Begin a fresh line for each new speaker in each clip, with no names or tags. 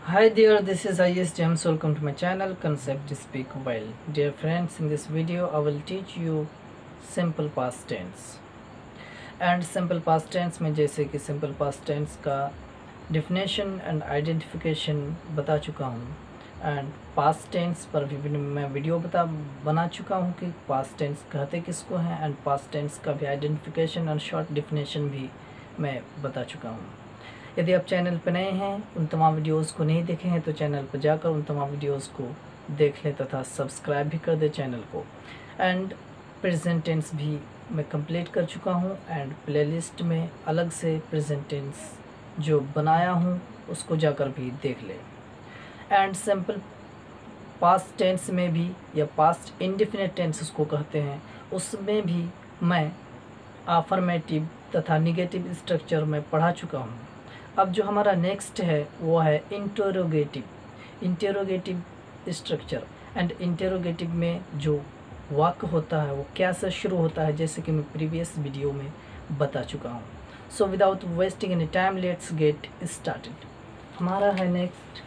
Hi there, this is IS James. Welcome to my channel Concept Speak Well. Dear friends, in this video I will teach you simple past tense. And simple past tense में जैसे कि simple past tense का definition and identification बता चुका हूँ, and past tense पर भी मैं वीडियो बना चुका हूँ कि past tense कहते किसको हैं, and past tense का भी identification और short definition भी मैं बता चुका हूँ. यदि आप चैनल पर नए हैं, उन तमाम वीडियोस को नहीं देखे हैं तो चैनल पर जाकर उन तमाम वीडियोस को देख लें तथा सब्सक्राइब भी कर दें चैनल को. एंड प्रेजेंट टेंस भी मैं कंप्लीट कर चुका हूं, एंड प्लेलिस्ट में अलग से प्रेजेंट टेंस जो बनाया हूं उसको जाकर भी देख लें. एंड सिंपल पास्ट टेंस में भी, या पास्ट इंडेफिनिट टेंस उसको कहते हैं, उसमें भी मैं अफर्मेटिव तथा निगेटिव स्ट्रक्चर में पढ़ा चुका हूं. अब जो हमारा नेक्स्ट है वो है इंटेरोगेटिव स्ट्रक्चर. एंड इंटेरोगेटिव में जो वाक्य होता है वो कैसे शुरू होता है, जैसे कि मैं प्रीवियस वीडियो में बता चुका हूँ. So without wasting any time let's get started. हमारा है next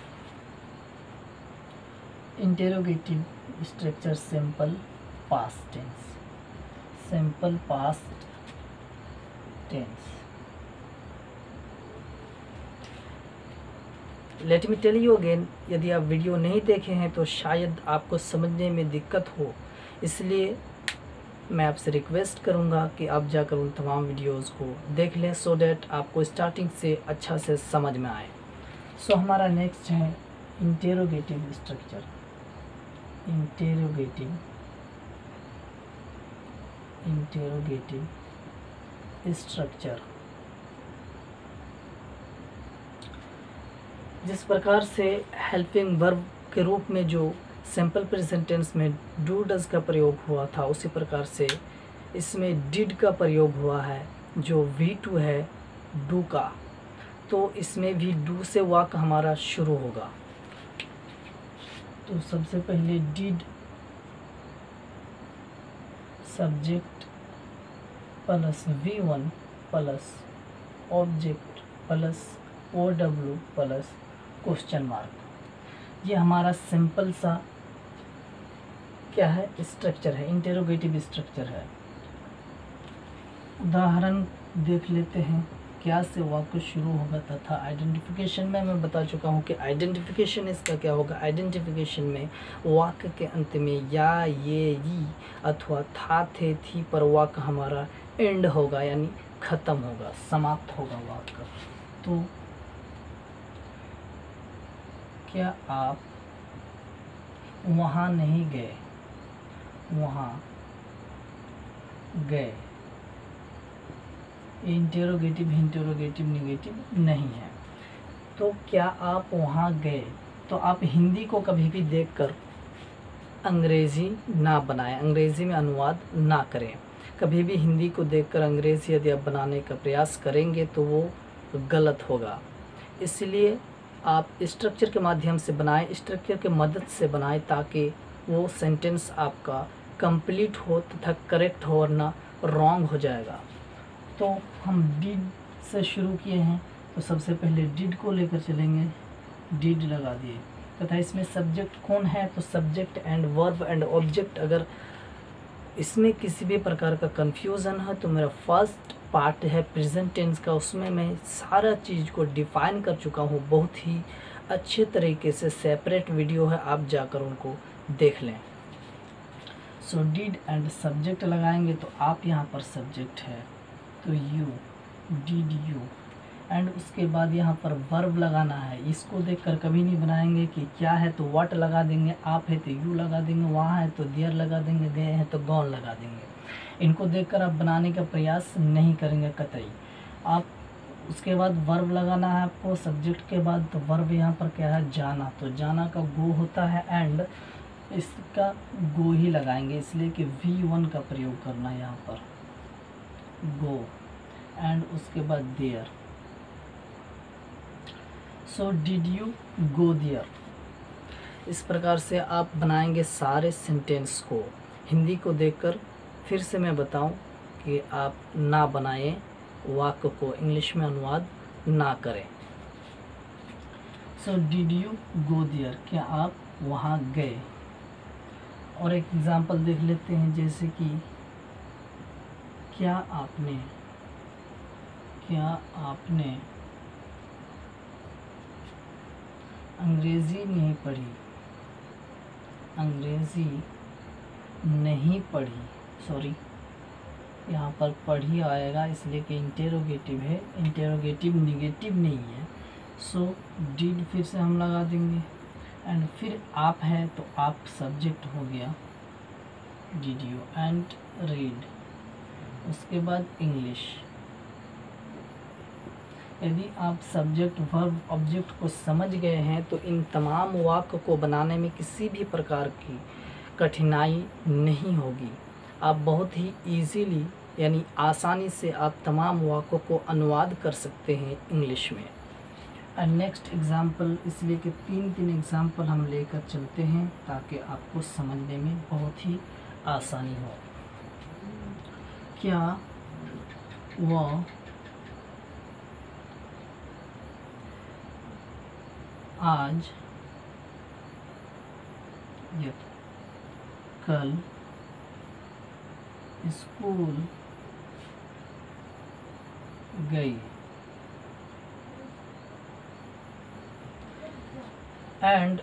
interrogative structure simple past tense. Simple past tense. Let me tell you again, यदि आप वीडियो नहीं देखे हैं तो शायद आपको समझने में दिक्कत हो, इसलिए मैं आपसे रिक्वेस्ट करूंगा कि आप जाकर उन तमाम वीडियोस को देख लें सो डैट आपको स्टार्टिंग से अच्छा से समझ में आए. सो हमारा नेक्स्ट है इंटेरोगेटिव स्ट्रक्चर. Interrogative structure. जिस प्रकार से हेल्पिंग वर्ब के रूप में जो सिंपल प्रेजेंट टेंस में डू डज का प्रयोग हुआ था, उसी प्रकार से इसमें डिड का प्रयोग हुआ है, जो V2 है डू का. तो इसमें भी डू से वाक्य हमारा शुरू होगा. तो सबसे पहले did subject plus V1 plus object plus OW plus question mark. ये हमारा सिंपल सा क्या है, स्ट्रक्चर है, इंटेरोगेटिव स्ट्रक्चर है. उदाहरण देख लेते हैं क्या से वाक्य शुरू होगा तथा आइडेंटिफिकेशन में मैं बता चुका हूँ कि आइडेंटिफिकेशन इसका क्या होगा. आइडेंटिफिकेशन में वाक्य के अंत में या, ये, ई अथवा था, थे, थी पर वाक्य हमारा एंड होगा, यानी ख़त्म होगा, समाप्त होगा वाक्य. तो क्या आप वहाँ नहीं गए, वहाँ गए. इंटेरोगेटिव निगेटिव नहीं है. तो क्या आप वहाँ गए, तो आप हिंदी को कभी भी देखकर अंग्रेज़ी ना बनाएं, अंग्रेज़ी में अनुवाद ना करें. कभी भी हिंदी को देखकर अंग्रेज़ी यदि आप बनाने का प्रयास करेंगे तो वो गलत होगा. इसलिए आप स्ट्रक्चर के माध्यम से बनाएं, स्ट्रक्चर के मदद से बनाएं, ताकि वो सेंटेंस आपका कंप्लीट हो तथा करेक्ट हो, वरना रॉन्ग हो जाएगा. तो हम डिड से शुरू किए हैं, तो सबसे पहले डिड को लेकर चलेंगे. डिड लगा दिए तथा इसमें सब्जेक्ट कौन है, तो subject and verb and object. अगर इसमें किसी भी प्रकार का कंफ्यूजन है तो मेरा फर्स्ट पार्ट है प्रेजेंट टेंस का, उसमें मैं सारा चीज़ को डिफ़ाइन कर चुका हूँ. बहुत ही अच्छे तरीके से सेपरेट वीडियो है, आप जाकर उनको देख लें. सो डिड एंड सब्जेक्ट लगाएंगे, तो आप यहाँ पर सब्जेक्ट है तो यू, डिड यू. एंड उसके बाद यहाँ पर वर्ब लगाना है. इसको देखकर कभी नहीं बनाएंगे कि क्या है तो व्हाट लगा देंगे, आप है तो यू लगा देंगे, वहाँ है तो देयर लगा देंगे, गए हैं तो गॉन लगा देंगे. इनको देखकर आप बनाने का प्रयास नहीं करेंगे कतई. आप उसके बाद वर्ब लगाना है आपको सब्जेक्ट के बाद. तो वर्ब यहाँ पर क्या है, जाना. तो जाना का गो होता है, एंड इसका गो ही लगाएंगे, इसलिए कि V1 का प्रयोग करना है यहाँ पर, गो. एंड उसके बाद there. So did you go there. इस प्रकार से आप बनाएंगे सारे सेंटेंस को. हिंदी को देखकर फिर से मैं बताऊं कि आप ना बनाएं, वाक्य को इंग्लिश में अनुवाद ना करें. So did you go there, क्या आप वहाँ गए। और एक एग्जांपल देख लेते हैं, जैसे कि क्या आपने अंग्रेजी नहीं पढ़ी, सॉरी यहाँ पर पढ़ी आएगा इसलिए कि इंटेरोगेटिव है, इंटेरोगेटिव निगेटिव नहीं है। सो डिड फिर से हम लगा देंगे, एंड फिर आप है तो आप सब्जेक्ट हो गया डिड यू, एंड रीड, उसके बाद इंग्लिश। यदि आप सब्जेक्ट वर्ब ऑब्जेक्ट को समझ गए हैं तो इन तमाम वाक्य को बनाने में किसी भी प्रकार की कठिनाई नहीं होगी। आप बहुत ही इजीली यानी आसानी से आप तमाम वाक्यों को अनुवाद कर सकते हैं इंग्लिश में। एंड नेक्स्ट एग्जाम्पल, इसलिए कि तीन एग्जाम्पल हम लेकर चलते हैं ताकि आपको समझने में बहुत ही आसानी हो। क्या वह आज या कल स्कूल गई। एंड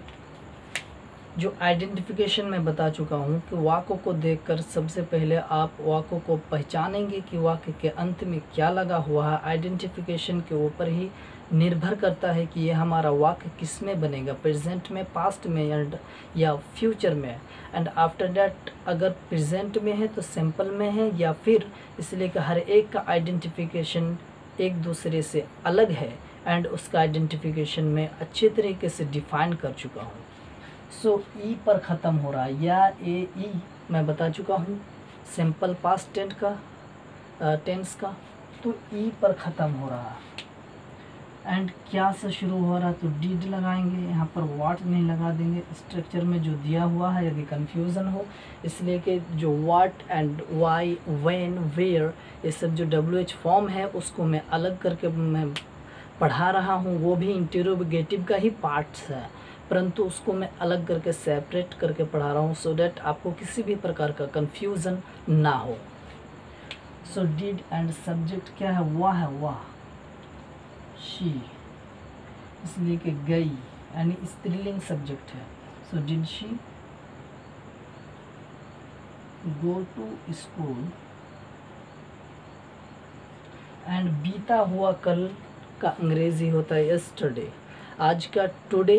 जो आइडेंटिफिकेशन मैं बता चुका हूँ कि वाक्यों को देखकर सबसे पहले आप वाक्यों को पहचानेंगे कि वाक्य के अंत में क्या लगा हुआ है। आइडेंटिफिकेशन के ऊपर ही निर्भर करता है कि ये हमारा वाक्य किस में बनेगा, प्रेजेंट में, पास्ट में या फ्यूचर में। एंड आफ्टर दैट अगर प्रेजेंट में है तो सिंपल में है या फिर, इसलिए कि हर एक का आइडेंटिफिकेशन एक दूसरे से अलग है एंड उसका आइडेंटिफिकेशन मैं अच्छे तरीके से डिफाइन कर चुका हूँ। सो ई पर ख़त्म हो रहा है, या ए ई मैं बता चुका हूँ सिंपल पास्ट टेंस का, तो ई पर ख़त्म हो रहा है। एंड क्या से शुरू हो रहा है तो डिड लगाएंगे, यहाँ पर वाट नहीं लगा देंगे स्ट्रक्चर में जो दिया हुआ है यदि कन्फ्यूज़न हो, इसलिए कि जो वाट एंड वाई, व्हेन, वेयर, ये सब जो WH फॉर्म है उसको मैं अलग करके मैं पढ़ा रहा हूँ, वो भी इंटेरोगेटिव का ही पार्ट्स है, परंतु उसको मैं अलग करके सेपरेट करके पढ़ा रहा हूँ सो डैट आपको किसी भी प्रकार का कन्फ्यूज़न ना हो। सो डिड एंड सब्जेक्ट क्या है, वह शी, इसलिए कि गई यानी स्त्रीलिंग सब्जेक्ट है। So did she go to school. And बीता हुआ कल का अंग्रेजी होता है यस्टरडे, आज का टुडे,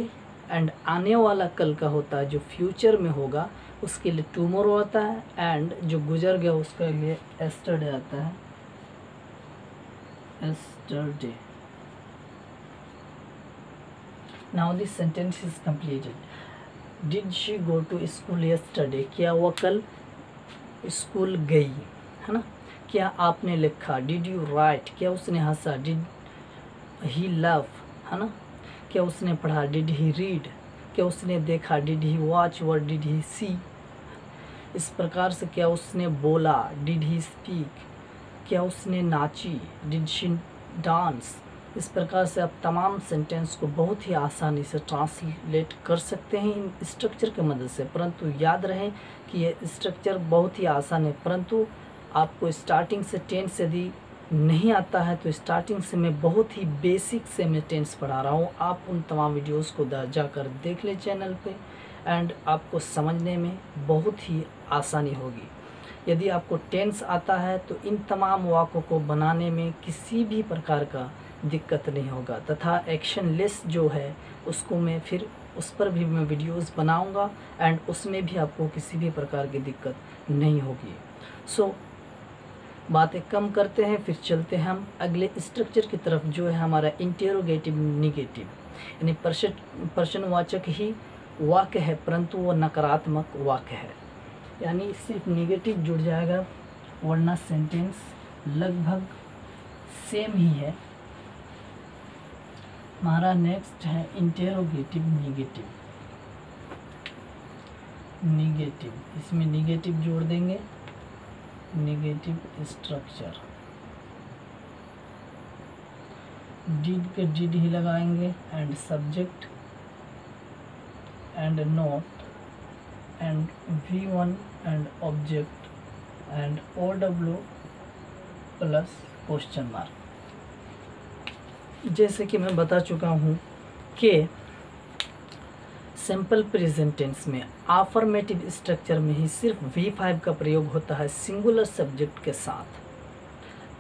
एंड आने वाला कल का होता है जो फ्यूचर में होगा उसके लिए टुमारो आता है, एंड जो गुजर गया उसके लिए यस्टरडे आता है, yesterday. Now this sentence is completed. Did she go to school yesterday, क्या वह कल स्कूल गई, है ना। क्या आपने लिखा, डिड यू राइट, क्या उसने हंसा, डिड ही लव, है ना। क्या उसने पढ़ा, डिड ही रीड, क्या उसने देखा, did he watch, where did he see. इस प्रकार से क्या उसने बोला, डिड ही स्पीक, क्या उसने नाची, डिड शी डांस। इस प्रकार से आप तमाम सेंटेंस को बहुत ही आसानी से ट्रांसलेट कर सकते हैं इन स्ट्रक्चर की मदद से, परंतु याद रहे कि ये स्ट्रक्चर बहुत ही आसान है, परंतु आपको स्टार्टिंग से टेंस यदि नहीं आता है तो स्टार्टिंग से मैं बहुत ही बेसिक से मैं टेंस पढ़ा रहा हूँ। आप उन तमाम वीडियोस को जाकर देख लें चैनल पे, एंड आपको समझने में बहुत ही आसानी होगी। यदि आपको टेंस आता है तो इन तमाम वाक्यों को बनाने में किसी भी प्रकार का दिक्कत नहीं होगा, तथा एक्शन लेस जो है उसको मैं फिर उस पर भी मैं वीडियोस बनाऊंगा एंड उसमें भी आपको किसी भी प्रकार की दिक्कत नहीं होगी। सो बातें कम करते हैं, फिर चलते हैं हम अगले स्ट्रक्चर की तरफ जो है हमारा इंटेरोगेटिव निगेटिव, यानी प्रश्नवाचक ही वाक्य है परंतु वो नकारात्मक वाक्य है, यानी सिर्फ निगेटिव जुड़ जाएगा वरना सेंटेंस लगभग सेम ही है। हमारा नेक्स्ट है इंटेरोगेटिव निगेटिव। इसमें निगेटिव जोड़ देंगे, निगेटिव स्ट्रक्चर। डिड के डिड ही लगाएंगे, and subject and note and V1 and object and OW plus question mark. जैसे कि मैं बता चुका हूँ कि सिंपल प्रेजेंट टेंस में अफर्मेटिव स्ट्रक्चर में ही सिर्फ V5 का प्रयोग होता है सिंगुलर सब्जेक्ट के साथ।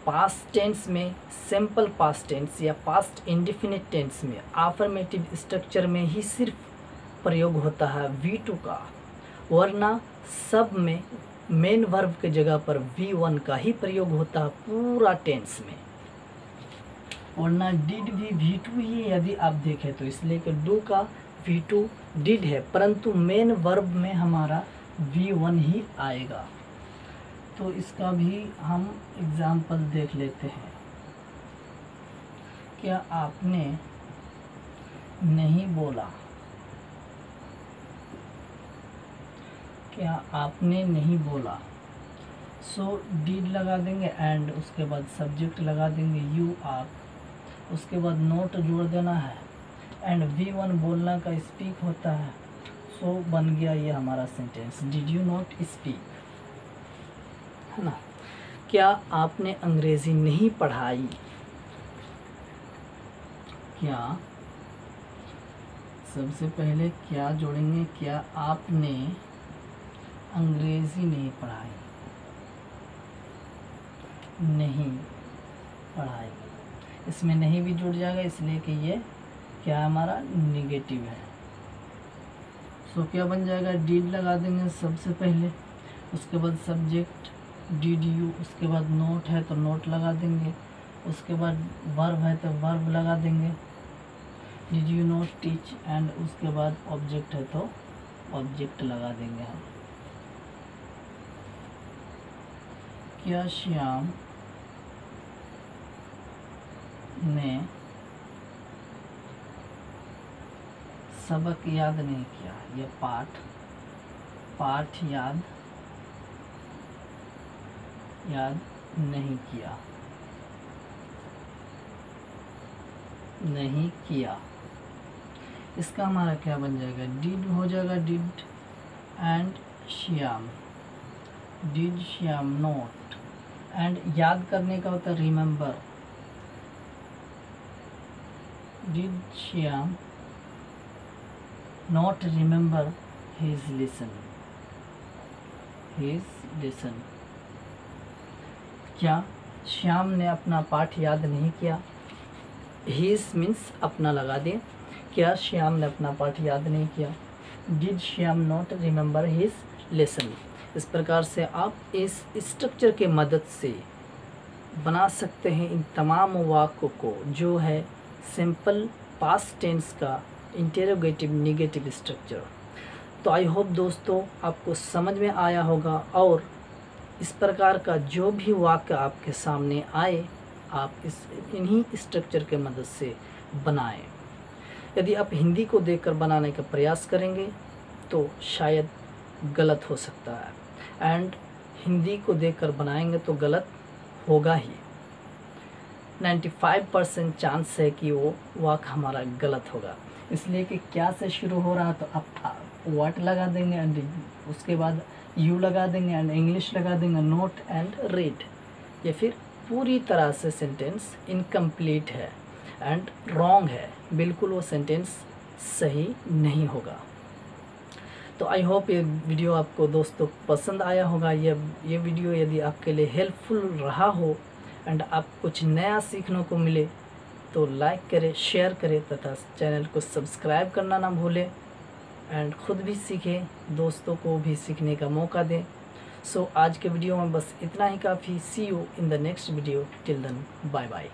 पास्ट टेंस में सिंपल पास्ट टेंस या पास्ट इंडेफिनिट टेंस में अफर्मेटिव स्ट्रक्चर में ही सिर्फ प्रयोग होता है V2 का, वरना सब में मेन वर्ब के जगह पर V1 का ही प्रयोग होता है पूरा टेंस में। वरना डिड भी V2 ही यदि आप देखें तो, इसलिए कि डू का V2 डिड है, परंतु मेन वर्ब में हमारा V1 ही आएगा। तो इसका भी हम एग्जाम्पल देख लेते हैं। क्या आपने नहीं बोला, क्या आपने नहीं बोला, सो डिड लगा देंगे एंड उसके बाद सब्जेक्ट लगा देंगे यू आप, उसके बाद नोट जोड़ देना है एंड V1 बोलना का स्पीक होता है, सो बन गया ये हमारा sentence, did you not speak, है ना। क्या आपने अंग्रेजी नहीं पढ़ाई, क्या सबसे पहले क्या जोड़ेंगे, क्या आपने अंग्रेजी नहीं पढ़ाई, नहीं पढ़ाई, इसमें नहीं भी जुड़ जाएगा इसलिए कि ये क्या हमारा निगेटिव है। सो क्या बन जाएगा, डिड लगा देंगे सबसे पहले, उसके बाद सब्जेक्ट डिड यू, उसके बाद नोट है तो नोट लगा देंगे, उसके बाद वर्ब है तो वर्ब लगा देंगे, did you not teach, and उसके बाद ऑब्जेक्ट है तो ऑब्जेक्ट लगा देंगे हम। क्या श्याम ने सबक याद नहीं किया, ये पाठ याद नहीं किया, नहीं किया। इसका हमारा क्या बन जाएगा, डिड हो जाएगा, did and Shyam, did Shyam note, and याद करने का होता है remember, did Shyam not remember his lesson, क्या श्याम ने अपना पाठ याद नहीं किया, हिज मीन्स अपना लगा दिए, क्या श्याम ने अपना पाठ याद नहीं किया, did Shyam not remember his lesson. इस प्रकार से आप इस स्ट्रक्चर के मदद से बना सकते हैं इन तमाम वाक्यों को, जो है सिंपल पास्ट टेंस का इंटेरोगेटिव नेगेटिव स्ट्रक्चर। तो आई होप दोस्तों आपको समझ में आया होगा, और इस प्रकार का जो भी वाक्य आपके सामने आए आप इन्हीं स्ट्रक्चर के मदद से बनाएं। यदि आप हिंदी को देखकर बनाने का प्रयास करेंगे तो शायद गलत हो सकता है, एंड हिंदी को देखकर बनाएंगे तो गलत होगा ही। 95% चांस है कि वो वाक्य हमारा गलत होगा, इसलिए कि क्या से शुरू हो रहा है तो आप व्हाट लगा देंगे एंड उसके बाद यू लगा देंगे एंड इंग्लिश लगा देंगे, नोट एंड रीड, या फिर पूरी तरह से सेंटेंस इनकम्प्लीट है एंड रॉन्ग है, बिल्कुल वो सेंटेंस सही नहीं होगा। तो आई होप ये वीडियो आपको दोस्तों पसंद आया होगा। ये वीडियो यदि आपके लिए हेल्पफुल रहा हो एंड आप कुछ नया सीखने को मिले तो लाइक करें, शेयर करें तथा चैनल को सब्सक्राइब करना ना भूलें, एंड ख़ुद भी सीखें, दोस्तों को भी सीखने का मौका दें। सो आज के वीडियो में बस इतना ही काफ़ी। See you in the next video, till then bye bye.